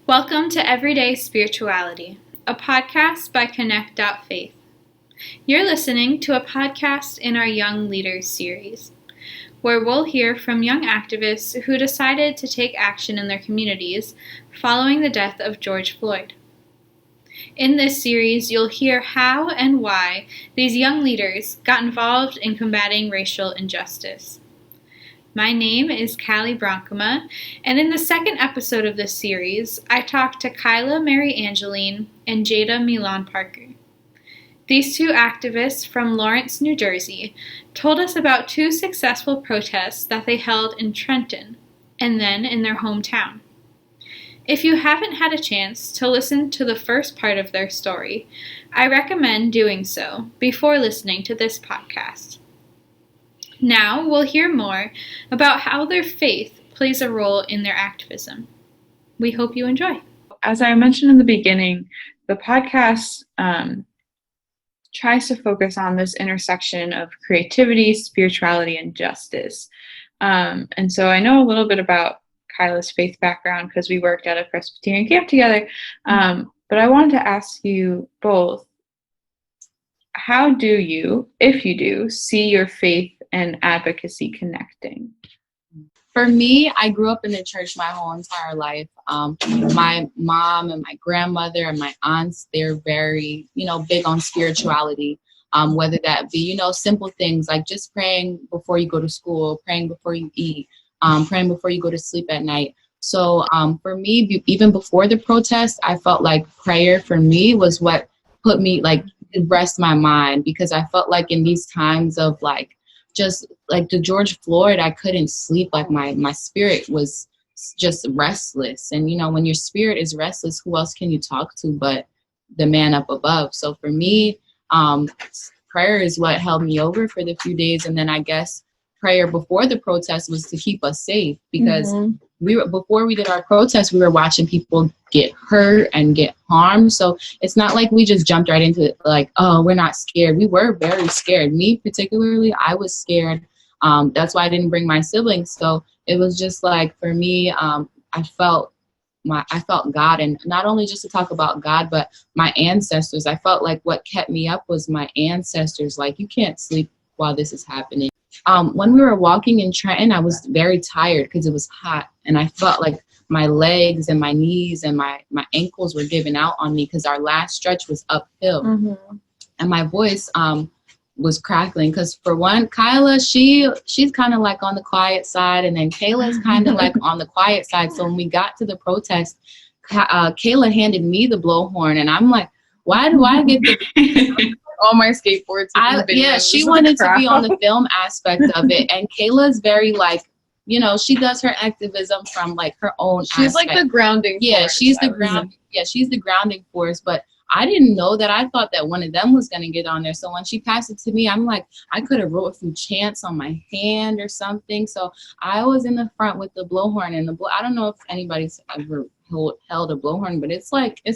Welcome to Everyday Spirituality, a podcast by Connect.Faith. You're listening to a podcast in our Young Leaders series, where we'll hear from young activists who decided to take action in their communities following the death of George Floyd. In this series, you'll hear how and why these young leaders got involved in combating racial injustice. My name is Callie Bronkema, and in the second episode of this series, I talked to Kyla Maryangelene and Jayda-Milan Parker. These two activists from Lawrence, New Jersey, told us about two successful protests that they held in Trenton and then in their hometown. If you haven't had a chance to listen to the first part of their story, I recommend doing so before listening to this podcast. Now we'll hear more about how their faith plays a role in their activism. We hope you enjoy. As I mentioned in the beginning, the podcast tries to focus on this intersection of creativity, spirituality, and justice. And so I know a little bit about Kyla's faith background because we worked at a Presbyterian camp together. But I wanted to ask you both, how do you, if you do, see your faith and advocacy connecting? For me, I grew up in the church my whole entire life. My mom and my grandmother and my aunts, they're very, big on spirituality, whether that be, simple things like just praying before you go to school, praying before you eat, praying before you go to sleep at night. So for me, even before the protest, I felt like prayer for me was what put me, rest my mind, because I felt like in these times of just like the George Floyd, I couldn't sleep. Like my spirit was just restless. And, when your spirit is restless, who else can you talk to but the man up above? So for me, prayer is what held me over for the few days. And then I guess prayer before the protest was to keep us safe, because before we did our protest, we were watching people get hurt and get harmed. So it's not like we just jumped right into it like, oh, we're not scared. We were very scared. Me particularly, I was scared. That's why I didn't bring my siblings. So it was just like, for me, I felt God, and not only just to talk about God, but my ancestors. I felt like what kept me up was my ancestors. Like, you can't sleep while this is happening. When we were walking in Trenton, I was very tired because it was hot, and I felt like my legs and my knees and my ankles were giving out on me because our last stretch was uphill. And my voice was crackling because, for one, Kyla, she's kind of like on the quiet side, and then Kayla's kind of like on the quiet side. So when we got to the protest, Kayla handed me the blowhorn, and I'm like, why do I get the all my skateboards? She wanted to be on the film aspect of it, and Kayla's very she does her activism from her own she's aspect. Like the grounding force. She's the grounding force. But I didn't know that. I thought that one of them was going to get on there. So when she passed it to me, I'm like, I could have wrote a few chants on my hand or something. So I was in the front with the blowhorn, and I don't know if anybody's ever held a blowhorn, but it's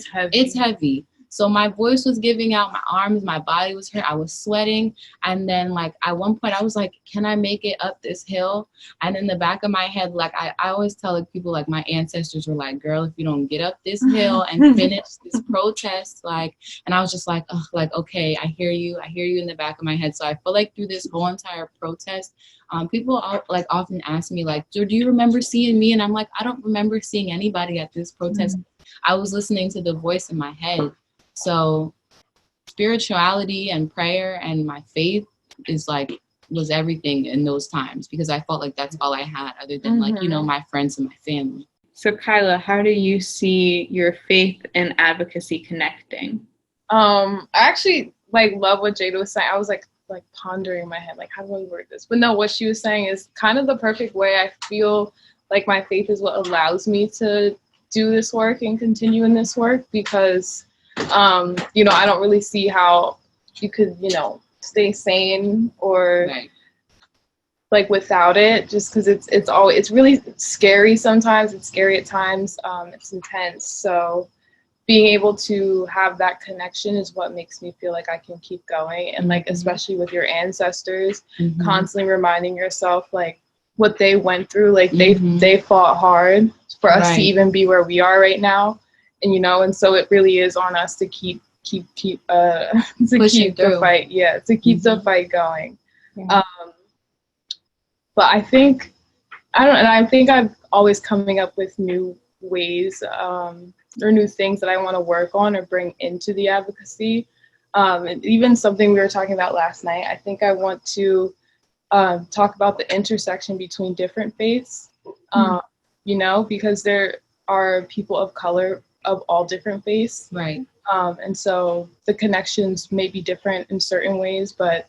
heavy. It's heavy. So my voice was giving out, my arms, my body was hurt, I was sweating. And then at one point I was like, can I make it up this hill? And in the back of my head, I always tell people, my ancestors were like, girl, if you don't get up this hill and finish this protest, and I was just okay, I hear you in the back of my head. So I feel like through this whole entire protest, people often ask me do you remember seeing me? And I'm like, I don't remember seeing anybody at this protest. I was listening to the voice in my head. So spirituality and prayer and my faith was everything in those times, because I felt like that's all I had other than my friends and my family. So Kyla, how do you see your faith and advocacy connecting? I actually love what Jayda was saying. I was pondering in my head, how do I word this? But no, what she was saying is kind of the perfect way. I feel like my faith is what allows me to do this work and continue in this work, because I don't really see how you could, stay sane or without it, just because it's really scary sometimes. It's scary at times. It's intense. So being able to have that connection is what makes me feel like I can keep going. And especially with your ancestors, constantly reminding yourself what they went through. Like Mm-hmm. they fought hard for us to Right. even be where we are right now. And, and so it really is on us to keep to Pushing keep the through. fight. Yeah. To keep the Mhm. fight going. Yeah. But I think, and I think I'm always coming up with new ways, or new things that I want to work on or bring into the advocacy. And even something we were talking about last night, I think I want to talk about the intersection between different faiths, because there are people of color of all different faiths. Right. And so the connections may be different in certain ways, but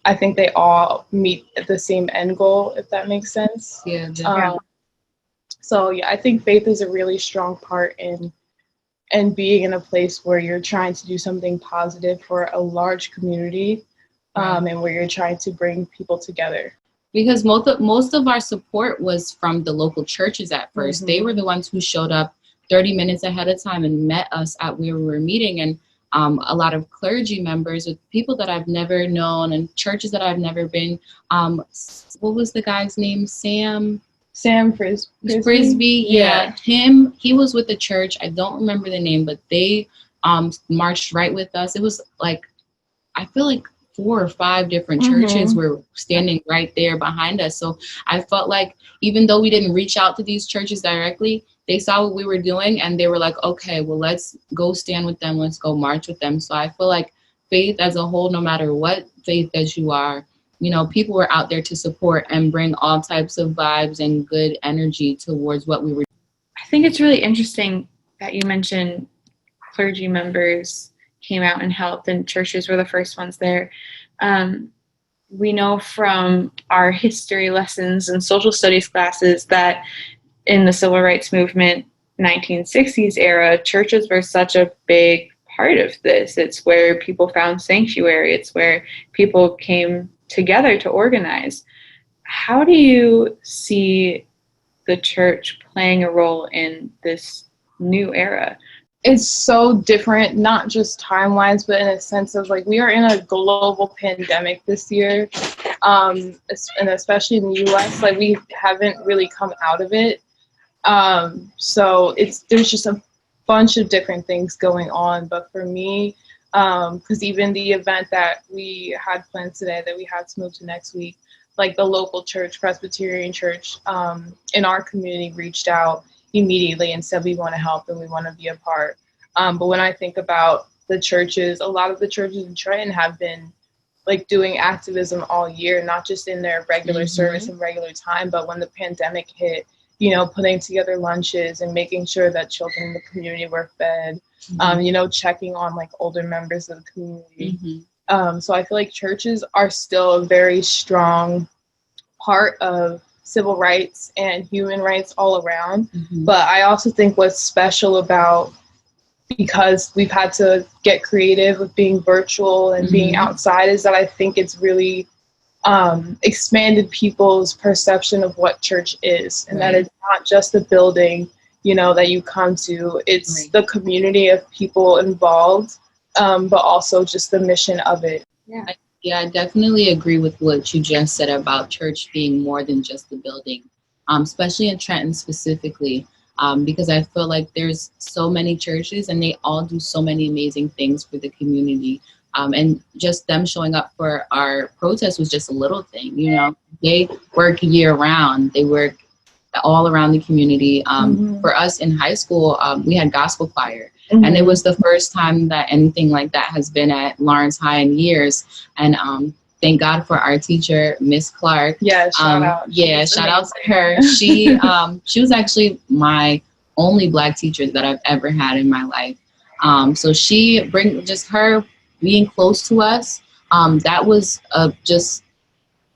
I think they all meet at the same end goal, if that makes sense. Yeah. Definitely. So yeah, I think faith is a really strong part in being in a place where you're trying to do something positive for a large community, and where you're trying to bring people together. Because most of our support was from the local churches at first. Mm-hmm. They were the ones who showed up 30 minutes ahead of time and met us at where we were meeting. And a lot of clergy members with people that I've never known and churches that I've never been. What was the guy's name? Sam Frisbee. Yeah. He was with the church. I don't remember the name, but they marched right with us. It was like, I feel like 4 or 5 different churches were standing right there behind us. So I felt like even though we didn't reach out to these churches directly, they saw what we were doing and they were like, okay, well, let's go stand with them. Let's go march with them. So I feel like faith as a whole, no matter what faith that you are, people were out there to support and bring all types of vibes and good energy towards what we were doing. I think it's really interesting that you mentioned clergy members came out and helped, and churches were the first ones there. We know from our history lessons and social studies classes that in the civil rights movement 1960s era, churches were such a big part of this. It's where people found sanctuary. It's where people came together to organize. How do you see the church playing a role in this new era? It's so different, not just time-wise, but in a sense of like we are in a global pandemic this year, and especially in the U.S., like we haven't really come out of it. So there's just a bunch of different things going on. But for me, because even the event that we had planned today that we had to move to next week, like the local church, Presbyterian church, in our community reached out immediately and said we want to help and we want to be a part. But when I think about the churches, a lot of the churches in Trenton have been like doing activism all year, not just in their regular service and regular time, but when the pandemic hit, putting together lunches and making sure that children in the community were fed, checking on like older members of the community. So I feel like churches are still a very strong part of civil rights and human rights all around. But I also think what's special about, because we've had to get creative with being virtual and being outside, is that I think it's really expanded people's perception of what church is, and that it's not just the building, that you come to. It's the community of people involved, but also just the mission of it. Yeah, I definitely agree with what you just said about church being more than just the building, especially in Trenton specifically, because I feel like there's so many churches and they all do so many amazing things for the community. And just them showing up for our protest was just a little thing, They work year round. They work all around the community. For us in high school, we had gospel choir. And it was the first time that anything like that has been at Lawrence High in years. And thank God for our teacher, Miss Clark. Yeah, shout out. Yeah, shout out to her. She was actually my only Black teacher that I've ever had in my life. So she just her being close to us. That was just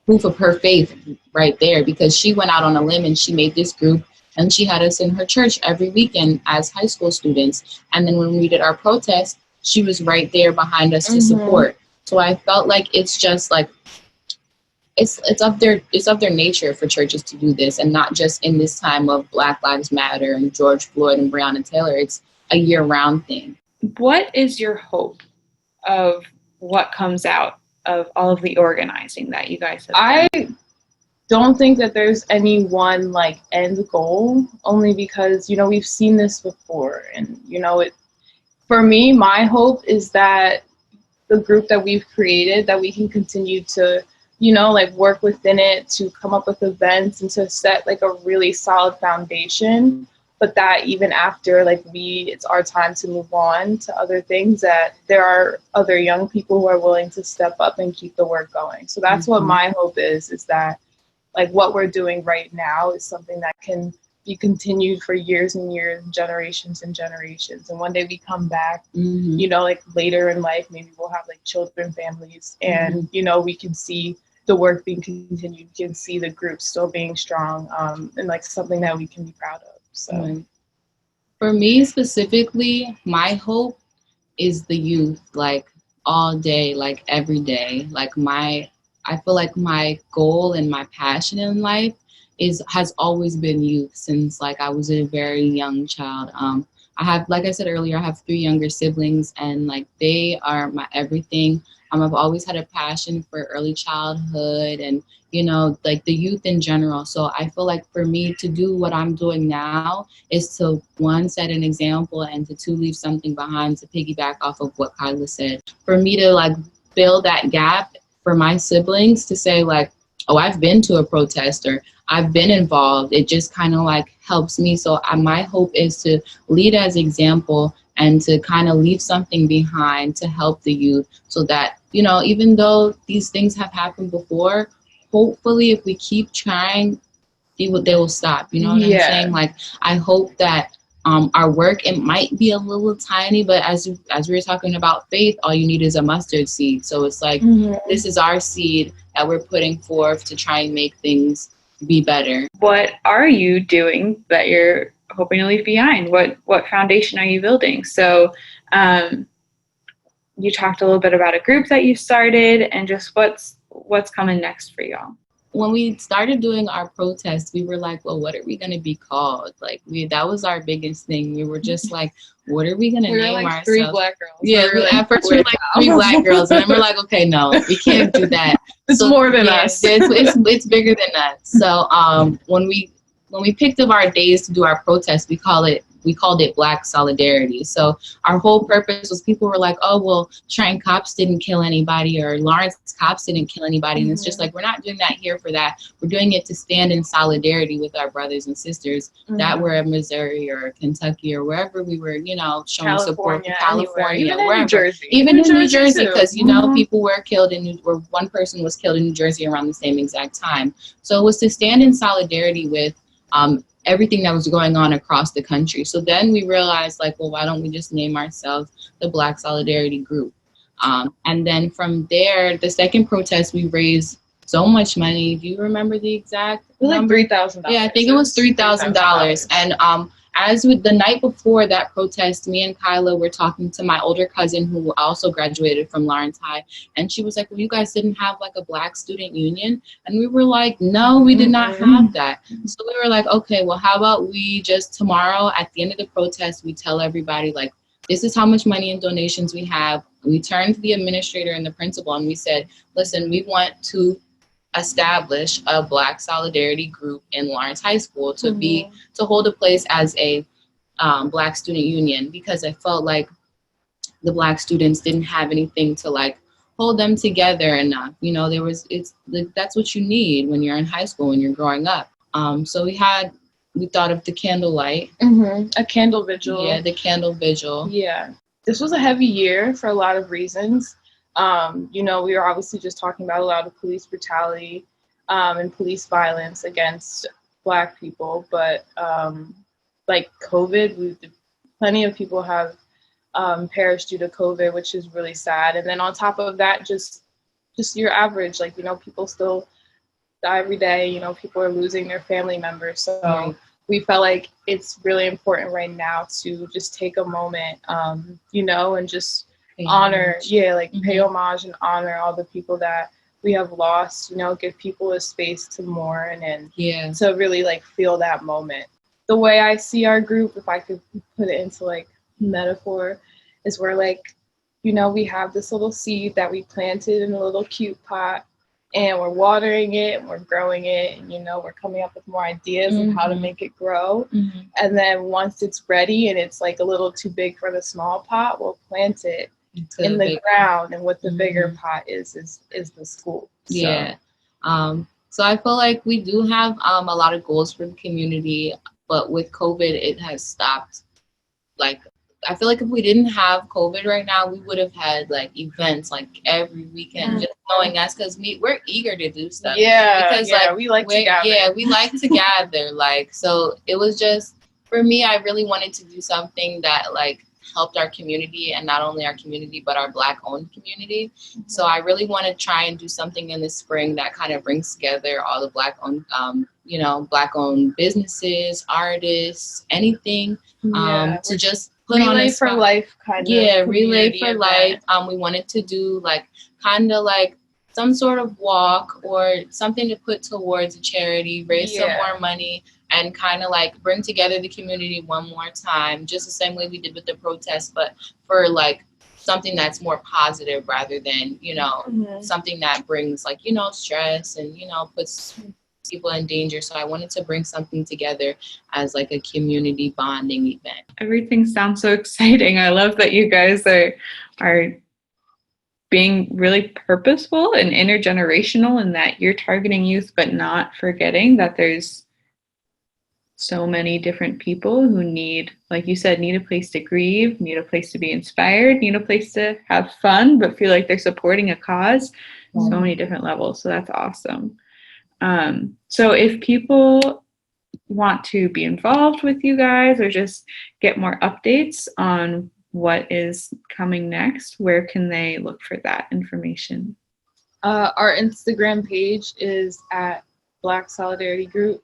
proof of her faith right there, because she went out on a limb and she made this group. And she had us in her church every weekend as high school students. And then when we did our protest, she was right there behind us to support. So I felt like it's just like, it's of their nature for churches to do this, and not just in this time of Black Lives Matter and George Floyd and Breonna Taylor. It's a year-round thing. What is your hope of what comes out of all of the organizing that you guys have done? don't think that there's any one like end goal, only because, you know, we've seen this before. And, you know, for me, my hope is that the group that we've created, that we can continue to, you know, like work within it to come up with events and to set like a really solid foundation. But that even after like it's our time to move on to other things, that there are other young people who are willing to step up and keep the work going. So that's what my hope is that like what we're doing right now is something that can be continued for years and years, generations and generations. And one day we come back, you know, like later in life, maybe we'll have like children, families, and, you know, we can see the work being continued. We can see the group still being strong, and like something that we can be proud of. So for me specifically, my hope is the youth, like all day, like every day. Like I feel like my goal and my passion in life has always been youth since like I was a very young child. I have, like I said earlier, I have 3 younger siblings, and like they are my everything. I've always had a passion for early childhood and, you know, like the youth in general. So I feel like for me to do what I'm doing now is to, 1, set an example, and to 2, leave something behind, to piggyback off of what Kyla said. For me to like fill that gap for my siblings, to say like, oh, I've been to a protest or I've been involved. It just kind of like helps me. So my hope is to lead as example and to kind of leave something behind to help the youth, so that, you know, even though these things have happened before, hopefully if we keep trying, they will stop. You know what I'm saying? Like, I hope that our work, it might be a little tiny, but as we were talking about faith, all you need is a mustard seed. So it's like, this is our seed that we're putting forth to try and make things be better. What are you doing that you're hoping to leave behind? What foundation are you building? So you talked a little bit about a group that you started, and just what's coming next for y'all. When we started doing our protests, we were like, well, what are we going to be called? Like, that was our biggest thing. We were just like, what are we going to name like ourselves? 3 Black girls. Yeah, at first we were like 3 Black girls, and then we're like, okay, no, we can't do that. It's more than us. It's bigger than us. So when we picked up our days to do our protests, we called it Black Solidarity. So our whole purpose was, people were like, oh, well, Trenton cops didn't kill anybody, or Lawrence cops didn't kill anybody. And it's just like, we're not doing that here for that. We're doing it to stand in solidarity with our brothers and sisters that were in Missouri or Kentucky or wherever we were, you know, showing support for California, even in New Jersey. Even in New Jersey, because, you know, people were killed or one person was killed in New Jersey around the same exact time. So it was to stand in solidarity with everything that was going on across the country. So then we realized, like, well, why don't we just name ourselves the Black Solidarity Group? And then from there, the second protest, we raised so much money. Do you remember the exact number? Like $3,000. Yeah, I think it was $3,000. And as with the night before that protest, me and Kyla were talking to my older cousin who also graduated from Lawrence High. And she was like, well, you guys didn't have like a Black student union? And we were like, no, we did not have that. So we were like, okay, well, how about we just tomorrow at the end of the protest, we tell everybody, like, this is how much money and donations we have. We turned to the administrator and the principal and we said, listen, we want to establish a Black Solidarity Group in Lawrence High School to hold a place as a Black student union, because I felt like the Black students didn't have anything to like hold them together enough. You know, that's what you need when you're in high school, when you're growing up. So we thought of the candlelight. A candle vigil. Yeah, the candle vigil. Yeah. This was a heavy year for a lot of reasons. You know, we were obviously just talking about a lot of police brutality and police violence against Black people, but like COVID, plenty of people have perished due to COVID, which is really sad. And then on top of that, just your average, like, you know, people still die every day. You know, people are losing their family members. So we felt like it's really important right now to just take a moment, you know, and just pay homage and honor all the people that we have lost, you know, give people a space to mourn and to really like feel that moment. The way I see our group, if I could put it into like metaphor, is we're like, you know, we have this little seed that we planted in a little cute pot, and we're watering it and we're growing it, and we're coming up with more ideas of how to make it grow. And then once it's ready and it's like a little too big for the small pot, we'll plant it in the ground, and what the bigger pot is the school. Yeah. So I feel like we do have a lot of goals for the community, but with COVID, it has stopped. Like, I feel like if we didn't have COVID right now, we would have had like events like every weekend, just knowing us, because we're eager to do stuff. Because we like to gather. Yeah, we like to gather. Like, so it was just, for me, I really wanted to do something that like helped our community, and not only our community, but our Black-owned community. So I really want to try and do something in the spring that kind of brings together all the Black-owned, Black-owned businesses, artists, anything, to just put on Relay for Life kind of. Yeah, Relay for Life. We wanted to do like kind of like some sort of walk or something to put towards a charity, raise some more money, and kind of like bring together the community one more time, just the same way we did with the protest, but for like something that's more positive rather than, something that brings like, stress and, puts people in danger. So I wanted to bring something together as like a community bonding event. Everything sounds so exciting. I love that you guys are being really purposeful and intergenerational, and that you're targeting youth, but not forgetting that there's so many different people who need, like you said, need a place to grieve, need a place to be inspired, need a place to have fun, but feel like they're supporting a cause. So many different levels. So that's awesome. So if people want to be involved with you guys or just get more updates on what is coming next, where can they look for that information? Our Instagram page is at Black Solidarity Group.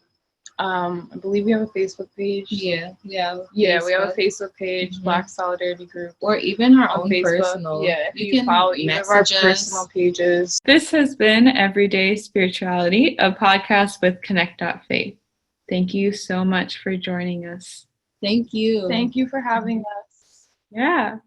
I believe we have a Facebook page. Yeah, we have a Facebook page, Black Solidarity Group. Or even our own Facebook. personal. Yeah, if you follow either of our personal pages. This has been Everyday Spirituality, a podcast with Connect.Faith. Thank you so much for joining us. Thank you. Thank you for having us. Yeah.